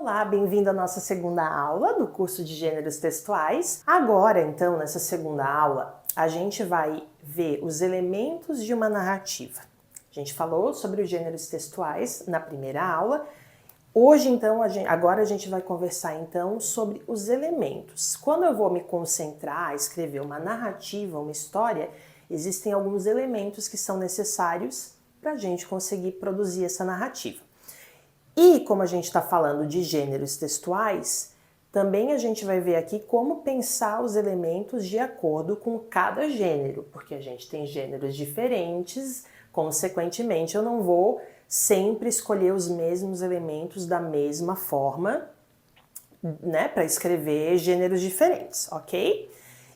Olá, bem-vindo à nossa segunda aula do curso de Gêneros Textuais. Agora, então, nessa segunda aula, a gente vai ver os elementos de uma narrativa. A gente falou sobre os gêneros textuais na primeira aula. Hoje, então, agora a gente vai conversar, então, sobre os elementos. Quando eu vou me concentrar a escrever uma narrativa, uma história, existem alguns elementos que são necessários para a gente conseguir produzir essa narrativa. E como a gente está falando de gêneros textuais, também a gente vai ver aqui como pensar os elementos de acordo com cada gênero, porque a gente tem gêneros diferentes, consequentemente eu não vou sempre escolher os mesmos elementos da mesma forma, né, para escrever gêneros diferentes, ok?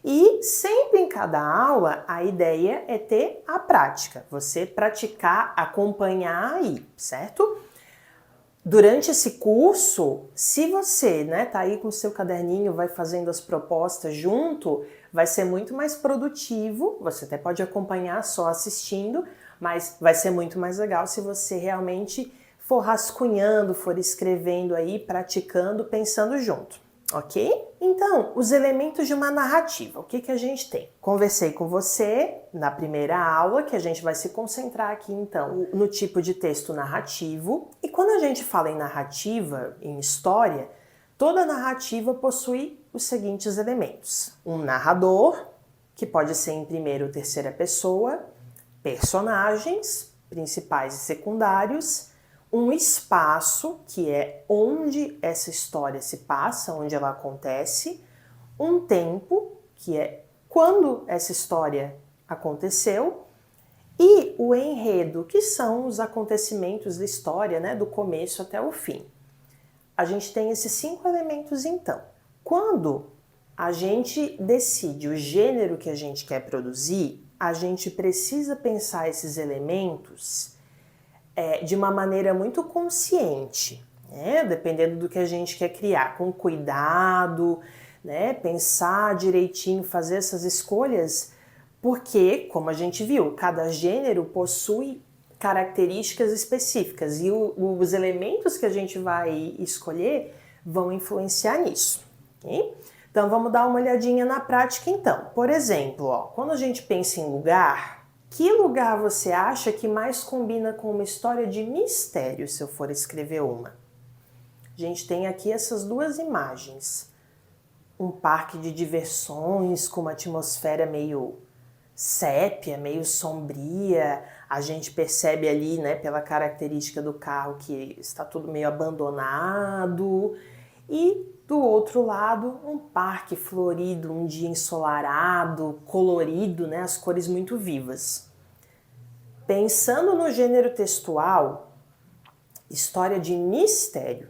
E sempre em cada aula a ideia é ter a prática, você praticar, acompanhar aí, certo? Durante esse curso, se você tá aí com o seu caderninho, vai fazendo as propostas junto, vai ser muito mais produtivo, você até pode acompanhar só assistindo, mas vai ser muito mais legal se você realmente for rascunhando, for escrevendo aí, praticando, pensando junto, ok? Então, os elementos de uma narrativa, o que a gente tem? Conversei com você na primeira aula, que a gente vai se concentrar aqui então no tipo de texto narrativo. E quando a gente fala em narrativa, em história, toda narrativa possui os seguintes elementos. Um narrador, que pode ser em primeira ou terceira pessoa, personagens, principais e secundários, um espaço, que é onde essa história se passa, onde ela acontece, um tempo, que é quando essa história aconteceu, e o enredo, que são os acontecimentos da história, do começo até o fim. A gente tem esses 5 elementos então. Quando a gente decide o gênero que a gente quer produzir, a gente precisa pensar esses elementos de uma maneira muito consciente, dependendo do que a gente quer criar, com cuidado, pensar direitinho, fazer essas escolhas, porque, como a gente viu, cada gênero possui características específicas e os elementos que a gente vai escolher vão influenciar nisso. Okay? Então vamos dar uma olhadinha na prática então. Por exemplo, quando a gente pensa em lugar, que lugar você acha que mais combina com uma história de mistério, se eu for escrever uma? A gente tem aqui essas duas imagens. Um parque de diversões com uma atmosfera meio sépia, meio sombria. A gente percebe ali, pela característica do carro, que está tudo meio abandonado. E do outro lado, um parque florido, um dia ensolarado, colorido, as cores muito vivas. Pensando no gênero textual, história de mistério,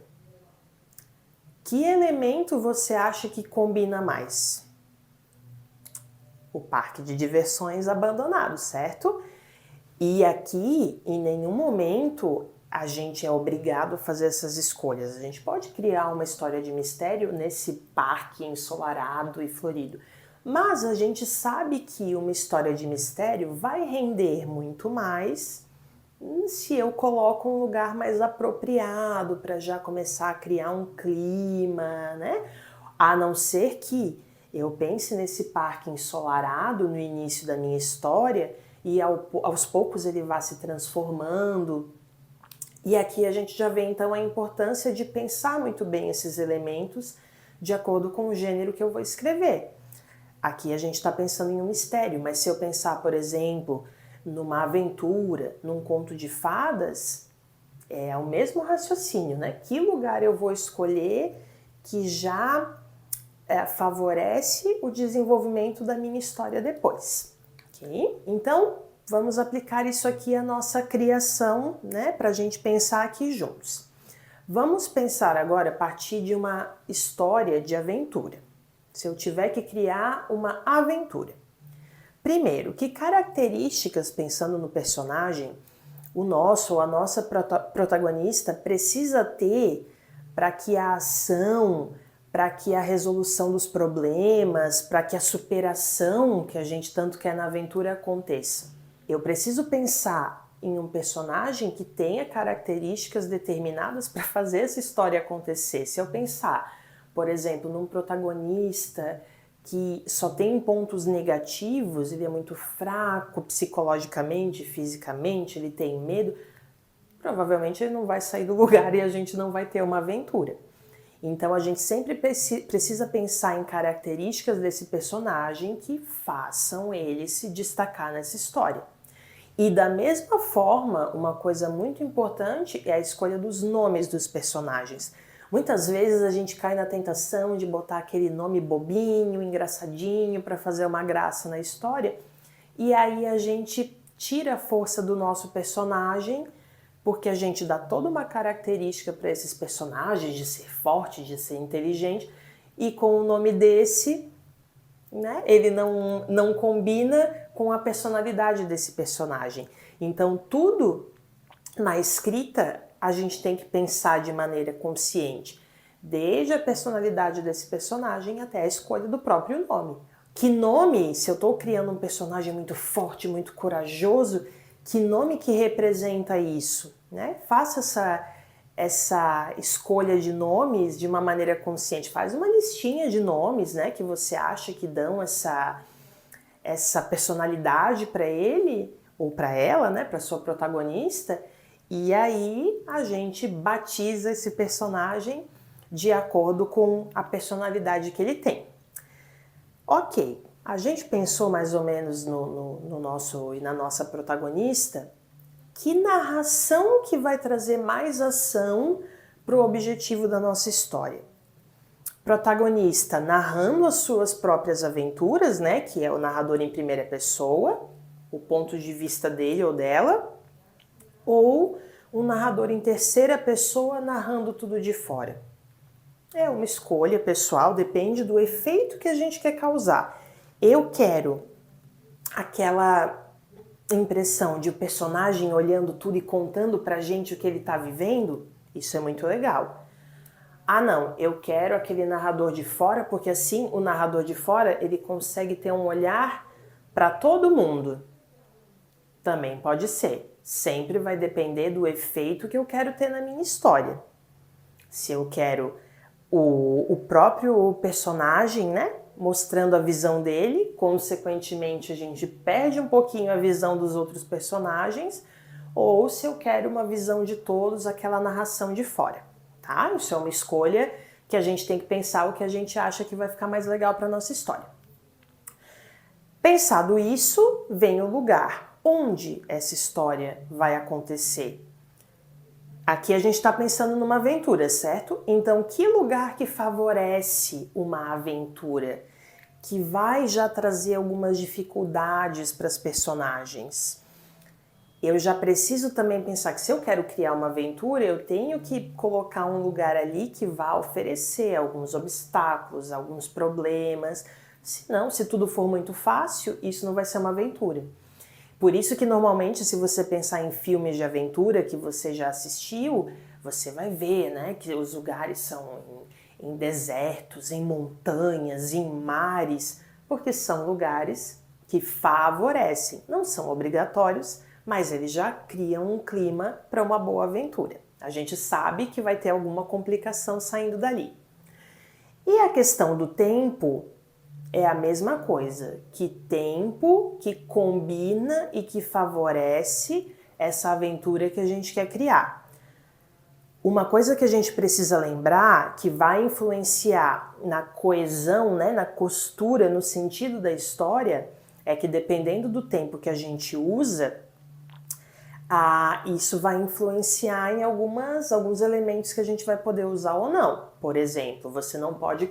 que elemento você acha que combina mais? O parque de diversões abandonado, certo? E aqui, em nenhum momento, a gente é obrigado a fazer essas escolhas. A gente pode criar uma história de mistério nesse parque ensolarado e florido. Mas a gente sabe que uma história de mistério vai render muito mais se eu coloco um lugar mais apropriado para já começar a criar um clima, A não ser que eu pense nesse parque ensolarado no início da minha história e aos poucos ele vá se transformando. E aqui a gente já vê então a importância de pensar muito bem esses elementos de acordo com o gênero que eu vou escrever. Aqui a gente está pensando em um mistério, mas se eu pensar, por exemplo, numa aventura, num conto de fadas, é o mesmo raciocínio, Que lugar eu vou escolher que já favorece o desenvolvimento da minha história depois, ok? Então, vamos aplicar isso aqui à nossa criação, para a gente pensar aqui juntos. Vamos pensar agora a partir de uma história de aventura. Se eu tiver que criar uma aventura. Primeiro, que características, pensando no personagem, o nosso ou a nossa protagonista precisa ter para que a ação, para que a resolução dos problemas, para que a superação que a gente tanto quer na aventura aconteça? Eu preciso pensar em um personagem que tenha características determinadas para fazer essa história acontecer. Se eu pensar, por exemplo, num protagonista que só tem pontos negativos, ele é muito fraco psicologicamente, fisicamente, ele tem medo, provavelmente ele não vai sair do lugar e a gente não vai ter uma aventura. Então a gente sempre precisa pensar em características desse personagem que façam ele se destacar nessa história. E da mesma forma, uma coisa muito importante é a escolha dos nomes dos personagens. Muitas vezes a gente cai na tentação de botar aquele nome bobinho, engraçadinho, para fazer uma graça na história, e aí a gente tira a força do nosso personagem, porque a gente dá toda uma característica para esses personagens de ser forte, de ser inteligente, e com o nome desse, né, ele não combina com a personalidade desse personagem. Então tudo na escrita a gente tem que pensar de maneira consciente, desde a personalidade desse personagem até a escolha do próprio nome. Que nome, se eu estou criando um personagem muito forte, muito corajoso, que nome que representa isso? Né? Faça essa escolha de nomes de uma maneira consciente. Faz uma listinha de nomes, né, que você acha que dão essa personalidade para ele ou para ela, né, para sua protagonista, e aí a gente batiza esse personagem de acordo com a personalidade que ele tem. Ok, a gente pensou mais ou menos no nosso e na nossa protagonista. Que narração que vai trazer mais ação para o objetivo da nossa história? Protagonista narrando as suas próprias aventuras, né, que é o narrador em primeira pessoa, o ponto de vista dele ou dela, ou um narrador em terceira pessoa narrando tudo de fora. É uma escolha pessoal, depende do efeito que a gente quer causar. Eu quero aquela impressão de o personagem olhando tudo e contando pra gente o que ele tá vivendo, isso é muito legal. Ah não, eu quero aquele narrador de fora, porque assim o narrador de fora ele consegue ter um olhar para todo mundo. Também pode ser. Sempre vai depender do efeito que eu quero ter na minha história. Se eu quero o próprio personagem, né, mostrando a visão dele, consequentemente a gente perde um pouquinho a visão dos outros personagens, ou se eu quero uma visão de todos, aquela narração de fora, tá? Isso é uma escolha que a gente tem que pensar o que a gente acha que vai ficar mais legal para nossa história. Pensado isso, vem o lugar onde essa história vai acontecer. Aqui a gente está pensando numa aventura, certo? Então, que lugar que favorece uma aventura? Que vai já trazer algumas dificuldades para as personagens. Eu já preciso também pensar que se eu quero criar uma aventura, eu tenho que colocar um lugar ali que vá oferecer alguns obstáculos, alguns problemas. Senão, se tudo for muito fácil, isso não vai ser uma aventura. Por isso que normalmente, se você pensar em filmes de aventura que você já assistiu, você vai ver, né, que os lugares são em desertos, em montanhas, em mares, porque são lugares que favorecem, não são obrigatórios, mas eles já criam um clima para uma boa aventura. A gente sabe que vai ter alguma complicação saindo dali. E a questão do tempo é a mesma coisa, que tempo que combina e que favorece essa aventura que a gente quer criar. Uma coisa que a gente precisa lembrar que vai influenciar na coesão, né, na costura, no sentido da história, é que dependendo do tempo que a gente usa, isso vai influenciar em alguns elementos que a gente vai poder usar ou não. Por exemplo, você não pode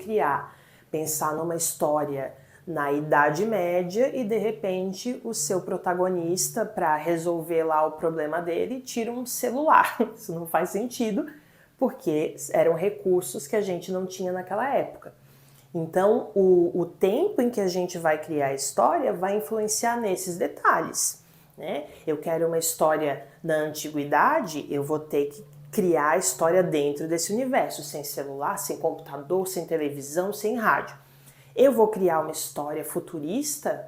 pensar numa história na Idade Média e de repente o seu protagonista, para resolver lá o problema dele, tira um celular. Isso não faz sentido, porque eram recursos que a gente não tinha naquela época. Então, o tempo em que a gente vai criar a história vai influenciar nesses detalhes, né? Eu quero uma história na antiguidade, eu vou ter que criar a história dentro desse universo, sem celular, sem computador, sem televisão, sem rádio. Eu vou criar uma história futurista,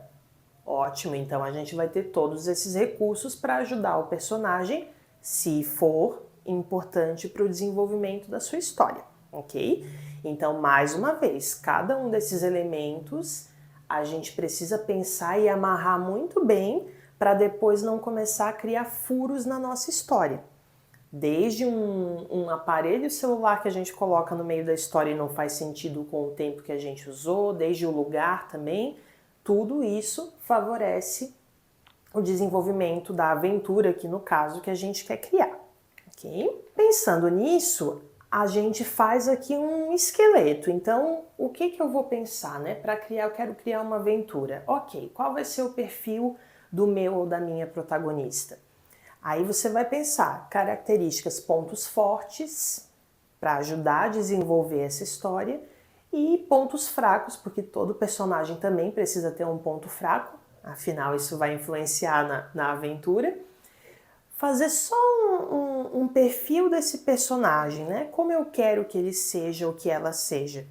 Ótimo, então a gente vai ter todos esses recursos para ajudar o personagem, se for importante para o desenvolvimento da sua história, ok? Então, mais uma vez, cada um desses elementos a gente precisa pensar e amarrar muito bem para depois não começar a criar furos na nossa história. Desde um aparelho celular que a gente coloca no meio da história e não faz sentido com o tempo que a gente usou, desde o lugar também, tudo isso favorece o desenvolvimento da aventura, aqui no caso, que a gente quer criar, ok? Pensando nisso, a gente faz aqui um esqueleto. Então, o que eu vou pensar, né? Para criar, eu quero criar uma aventura. Ok, qual vai ser o perfil do meu ou da minha protagonista? Aí você vai pensar características, pontos fortes para ajudar a desenvolver essa história e pontos fracos, porque todo personagem também precisa ter um ponto fraco, afinal isso vai influenciar na aventura. Fazer só um perfil desse personagem, né? Como eu quero que ele seja ou que ela seja.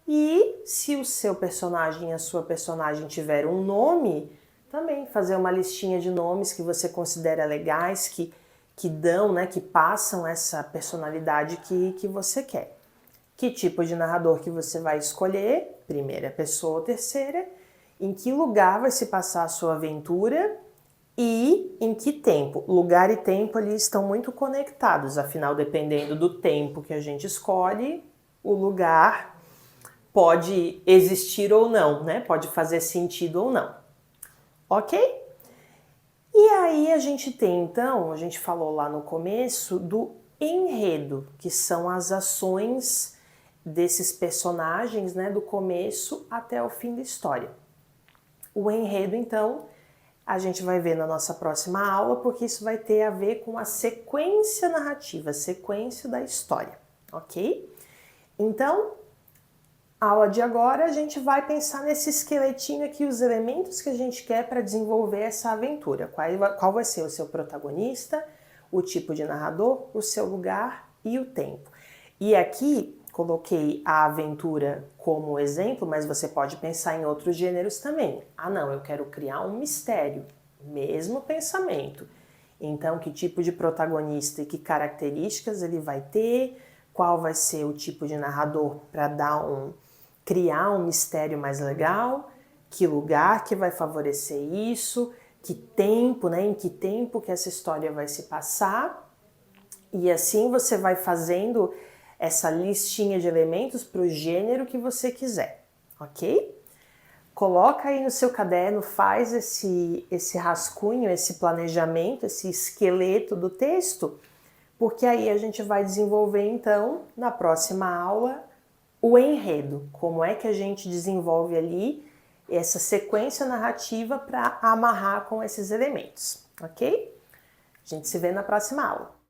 E se o seu personagem e a sua personagem tiver um nome, também fazer uma listinha de nomes que você considera legais, que dão, né, que passam essa personalidade que você quer. Que tipo de narrador que você vai escolher, primeira pessoa ou terceira, em que lugar vai se passar a sua aventura e em que tempo. Lugar e tempo ali estão muito conectados, afinal, dependendo do tempo que a gente escolhe, o lugar pode existir ou não, né? Pode fazer sentido ou não. Ok? E aí a gente tem, então, a gente falou lá no começo do enredo, que são as ações desses personagens, né, do começo até o fim da história. O enredo, então, a gente vai ver na nossa próxima aula, porque isso vai ter a ver com a sequência narrativa, a sequência da história, ok? Então, a aula de agora a gente vai pensar nesse esqueletinho aqui, os elementos que a gente quer para desenvolver essa aventura. Qual vai ser o seu protagonista, o tipo de narrador, o seu lugar e o tempo. E aqui coloquei a aventura como exemplo, mas você pode pensar em outros gêneros também. Ah não, eu quero criar um mistério, mesmo pensamento. Então, que tipo de protagonista e que características ele vai ter, qual vai ser o tipo de narrador para criar um mistério mais legal, que lugar que vai favorecer isso, que tempo, né, em que tempo que essa história vai se passar. E assim você vai fazendo essa listinha de elementos para o gênero que você quiser, ok? Coloca aí no seu caderno, faz esse rascunho, esse planejamento, esse esqueleto do texto, porque aí a gente vai desenvolver então, na próxima aula, o enredo. Como é que a gente desenvolve ali essa sequência narrativa para amarrar com esses elementos, ok? A gente se vê na próxima aula.